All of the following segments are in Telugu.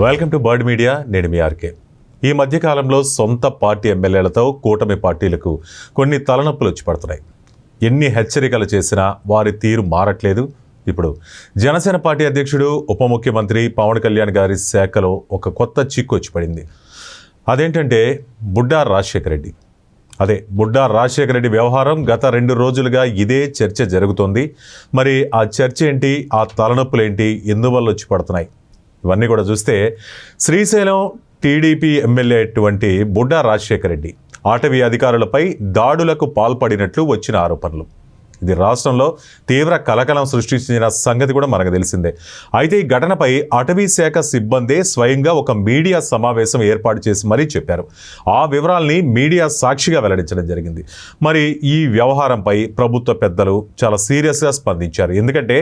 Welcome to bird media. నేను మీ ఆర్కే. ఈ మధ్యకాలంలో సొంత పార్టీ ఎమ్మెల్యేలతో కూటమి పార్టీలకు కొన్ని తలనొప్పులు వచ్చి పడుతున్నాయి. ఎన్ని హెచ్చరికలు చేసినా వారి తీరు మారట్లేదు. ఇప్పుడు జనసేన పార్టీ అధ్యక్షుడు ఉప ముఖ్యమంత్రి పవన్ కళ్యాణ్ గారి శాఖలో ఒక కొత్త చిక్కు వచ్చి పడింది. అదేంటంటే బుడ్డా రాజశేఖర రెడ్డి. బుడ్డా రాజశేఖర రెడ్డి వ్యవహారం గత 2 రోజులుగా ఇదే చర్చ జరుగుతోంది. మరి ఆ చర్చ ఏంటి, ఆ తలనొప్పులు ఏంటి, ఎందువల్ల వచ్చి పడుతున్నాయి, ఇవన్నీ కూడా చూస్తే శ్రీశైలం టీడీపీ ఎమ్మెల్యే అటువంటి బుడ్డా రాజశేఖర రెడ్డి అటవీ అధికారులపై దాడులకు పాల్పడినట్లు వచ్చిన ఆరోపణలు. ఇది రాష్ట్రంలో తీవ్ర కలకలం సృష్టించిన సంగతి కూడా మనకు తెలిసిందే. అయితే ఈ ఘటనపై అటవీ శాఖ సిబ్బందే స్వయంగా ఒక మీడియా సమావేశం ఏర్పాటు చేసి మరీ చెప్పారు. ఆ వివరాల్ని మీడియా సాక్షిగా వెల్లడించడం జరిగింది. మరి ఈ వ్యవహారంపై ప్రభుత్వ పెద్దలు చాలా సీరియస్గా స్పందించారు. ఎందుకంటే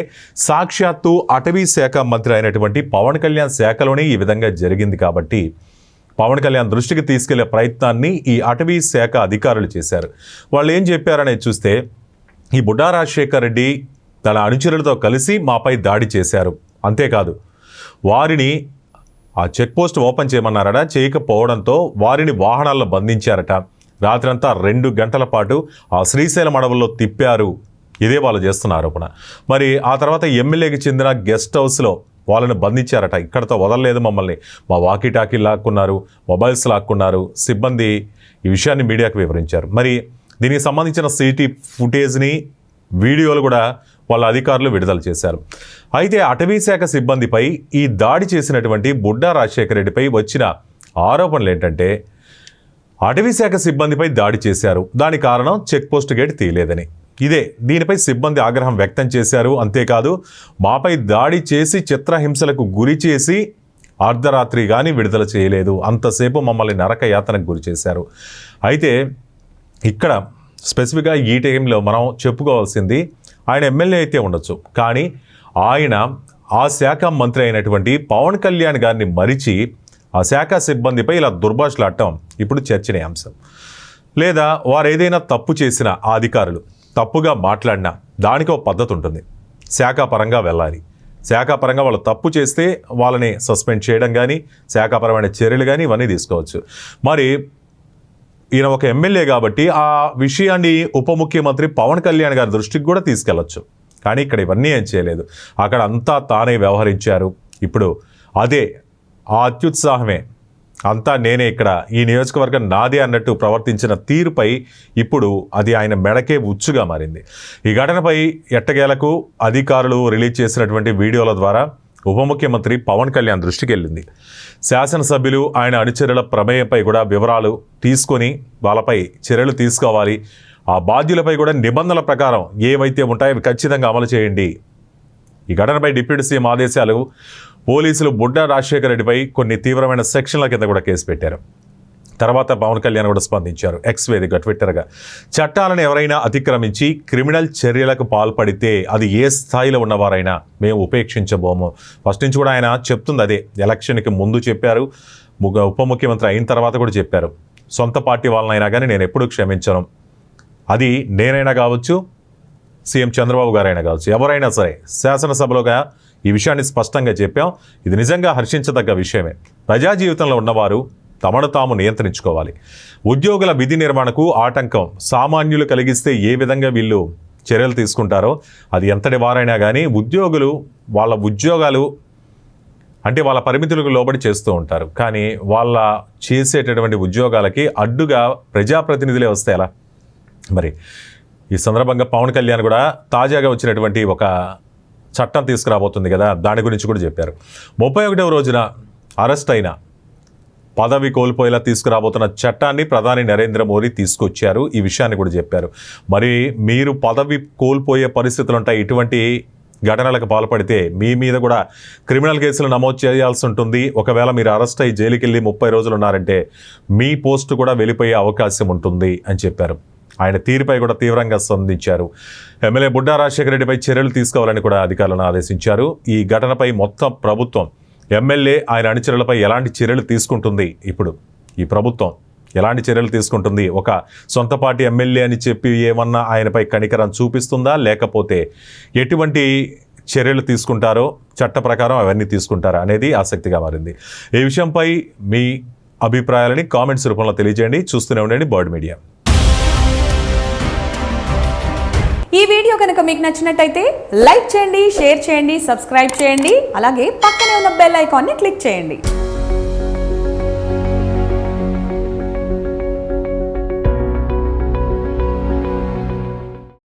సాక్షాత్తు అటవీ శాఖ మంత్రి అయినటువంటి పవన్ కళ్యాణ్ శాఖలోనే ఈ విధంగా జరిగింది కాబట్టి పవన్ కళ్యాణ్ దృష్టికి తీసుకెళ్లే ప్రయత్నాన్ని ఈ అటవీ శాఖ అధికారులు చేశారు. వాళ్ళు ఏం చెప్పారనేది చూస్తే, ఈ బుడ్డా రాజశేఖర రెడ్డి తన అనుచరులతో కలిసి మాపై దాడి చేశారు, అంతేకాదు వారిని ఆ చెక్ పోస్ట్ ఓపెన్ చేయమన్నారట. చేయకపోవడంతో వారిని వాహనాల్లో బంధించారట. రాత్రంతా 2 గంటల పాటు ఆ శ్రీశైలం అడవుల్లో తిప్పారు. ఇదే వాళ్ళు చేస్తున్న ఆరోపణ. మరి ఆ తర్వాత ఎమ్మెల్యేకి చెందిన గెస్ట్ హౌస్లో వాళ్ళని బంధించారట. ఇక్కడతో వదలలేదు మమ్మల్ని, మా వాకీ టాకీ లాక్కున్నారు, మొబైల్స్ లాక్కున్నారు. సిబ్బంది ఈ విషయాన్ని మీడియాకు వివరించారు. మరి దీనికి సంబంధించిన సిటీ ఫుటేజ్ని, వీడియోలు కూడా వాళ్ళ అధికారులు విడుదల చేశారు. అయితే అటవీ శాఖ సిబ్బందిపై ఈ దాడి చేసినటువంటి బుడ్డా రాజశేఖర రెడ్డిపై వచ్చిన ఆరోపణలు ఏంటంటే, అటవీ శాఖ సిబ్బందిపై దాడి చేశారు, దాని కారణం చెక్ పోస్ట్ గేట్ తీయలేదని. దీనిపై సిబ్బంది ఆగ్రహం వ్యక్తం చేశారు. అంతేకాదు మాపై దాడి చేసి చిత్రహింసలకు గురి చేసి అర్ధరాత్రి కానీ విడుదల చేయలేదు, అంతసేపు మమ్మల్ని నరక యాతనకు గురి చేశారు. అయితే ఇక్కడ స్పెసిఫిక్గా ఈ టైంలో మనం చెప్పుకోవాల్సింది, ఆయన ఎమ్మెల్యే అయితే ఉండొచ్చు, కానీ ఆయన ఆ శాఖ మంత్రి అయినటువంటి పవన్ కళ్యాణ్ గారిని మరిచి ఆ శాఖ సిబ్బందిపై ఇలా దుర్భాషలాడటం ఇప్పుడు చర్చనీయాంశం. లేదా వారు ఏదైనా తప్పు చేసిన ఆ అధికారులు తప్పుగా మాట్లాడినా దానికి ఒక పద్ధతి ఉంటుంది. శాఖాపరంగా వెళ్ళాలి. శాఖాపరంగా వాళ్ళు తప్పు చేస్తే వాళ్ళని సస్పెండ్ చేయడం కానీ, శాఖాపరమైన చర్యలు కానీ ఇవన్నీ తీసుకోవచ్చు. మరి ఈయన ఒక ఎమ్మెల్యే కాబట్టి ఆ విషయాన్ని ఉప ముఖ్యమంత్రి పవన్ కళ్యాణ్ గారి దృష్టికి కూడా తీసుకెళ్లొచ్చు. కానీ ఇక్కడ ఇవన్నీ ఏం చేయలేదు. అక్కడ అంతా తానే వ్యవహరించారు. ఇప్పుడు అదే ఆ అత్యుత్సాహమే, అంతా నేనే, ఇక్కడ ఈ నియోజకవర్గం నాదే అన్నట్టు ప్రవర్తించిన తీరుపై ఇప్పుడు అది ఆయన మెడకే ఉచ్చుగా మారింది. ఈ ఘటనపై ఎట్టకేలకు అధికారులు రిలీజ్ చేసినటువంటి వీడియోల ద్వారా ఉప ముఖ్యమంత్రి పవన్ కళ్యాణ్ దృష్టికి వెళ్ళింది. శాసనసభ్యులు ఆయన అనుచరుల ప్రమేయంపై కూడా వివరాలు తీసుకొని వాళ్ళపై చర్యలు తీసుకోవాలి. ఆ బాధ్యులపై కూడా నిబంధనల ప్రకారం ఏవైతే ఉంటాయో అవి ఖచ్చితంగా అమలు చేయండి. ఈ ఘటనపై డిప్యూటీ సీఎం ఆదేశాలు. పోలీసులు బుడ్డా రాజశేఖర రెడ్డిపై కొన్ని తీవ్రమైన సెక్షన్ల కింద కూడా కేసు పెట్టారు. తర్వాత పవన్ కళ్యాణ్ కూడా స్పందించారు ఎక్స్ వేదికగా, ట్విట్టర్గా. చట్టాలను ఎవరైనా అతిక్రమించి క్రిమినల్ చర్యలకు పాల్పడితే అది ఏ స్థాయిలో ఉన్నవారైనా మేము ఉపేక్షించబోము. ఫస్ట్ నుంచి కూడా ఆయన చెప్తుంది అదే. ఎలక్షన్కి ముందు చెప్పారు, ఉప ముఖ్యమంత్రి అయిన తర్వాత కూడా చెప్పారు. సొంత పార్టీ వాళ్ళనైనా కానీ నేను ఎప్పుడూ క్షమించను. అది నేనైనా కావచ్చు, సీఎం చంద్రబాబు గారైనా కావచ్చు, ఎవరైనా సరే. శాసనసభలోగా ఈ విషయాన్ని స్పష్టంగా చెప్పాం. ఇది నిజంగా హర్షించదగ్గ విషయమే. ప్రజా జీవితంలో ఉన్నవారు తమను తాము నియంత్రించుకోవాలి. ఉద్యోగుల విధి నిర్వహణకు ఆటంకం సామాన్యులు కలిగిస్తే ఏ విధంగా వీళ్ళు చర్యలు తీసుకుంటారో, అది ఎంతటి వారైనా కానీ ఉద్యోగులు వాళ్ళ ఉద్యోగాలు అంటే వాళ్ళ పరిమితులకు లోబడి చేస్తూ ఉంటారు. కానీ వాళ్ళ చేసేటటువంటి ఉద్యోగాలకి అడ్డుగా ప్రజాప్రతినిధులే వస్తే ఎలా? మరి ఈ సందర్భంగా పవన్ కళ్యాణ్ కూడా తాజాగా వచ్చినటువంటి ఒక చట్టం తీసుకురాబోతుంది కదా, దాని గురించి కూడా చెప్పారు. 31వ రోజున అరెస్ట్ అయిన, పదవి కోల్పోయేలా తీసుకురాబోతున్న చట్టాన్ని ప్రధాని నరేంద్ర మోదీ తీసుకొచ్చారు. ఈ విషయాన్ని కూడా చెప్పారు. మరి మీరు పదవి కోల్పోయే పరిస్థితులు ఉంటాయి. ఇటువంటి ఘటనలకు పాల్పడితే మీ మీద కూడా క్రిమినల్ కేసులు నమోదు చేయాల్సి ఉంటుంది. ఒకవేళ మీరు అరెస్ట్ అయ్యి జైలుకి వెళ్ళి 30 రోజులు ఉన్నారంటే మీ పోస్టు కూడా వెళ్ళిపోయే అవకాశం ఉంటుంది అని చెప్పారు. ఆయన తీరుపై కూడా తీవ్రంగా స్పందించారు. ఎమ్మెల్యే బుడ్డా రాజశేఖర రెడ్డిపై చర్యలు తీసుకోవాలని కూడా అధికారులను ఆదేశించారు. ఈ ఘటనపై మొత్తం ప్రభుత్వం, ఎమ్మెల్యే ఆయన అనుచరులపై ఎలాంటి చర్యలు తీసుకుంటుంది, ఇప్పుడు ఈ ప్రభుత్వం ఎలాంటి చర్యలు తీసుకుంటుంది? ఒక సొంత పార్టీ ఎమ్మెల్యే అని చెప్పి ఏమన్నా ఆయనపై కనికరం చూపిస్తుందా, లేకపోతే ఎటువంటి చర్యలు తీసుకుంటారో, చట్ట ప్రకారం అవన్నీ తీసుకుంటారా అనేది ఆసక్తిగా మారింది. ఈ విషయంపై మీ అభిప్రాయాలని కామెంట్స్ రూపంలో తెలియజేయండి. చూస్తూనే ఉండండి బర్డ్ మీడియా. ఈ వీడియో కనుక మీకు నచ్చినట్టయితే లైక్ చేయండి, షేర్ చేయండి, సబ్స్క్రైబ్ చేయండి. అలాగే పక్కనే ఉన్న బెల్ ఐకాన్ని క్లిక్ చేయండి.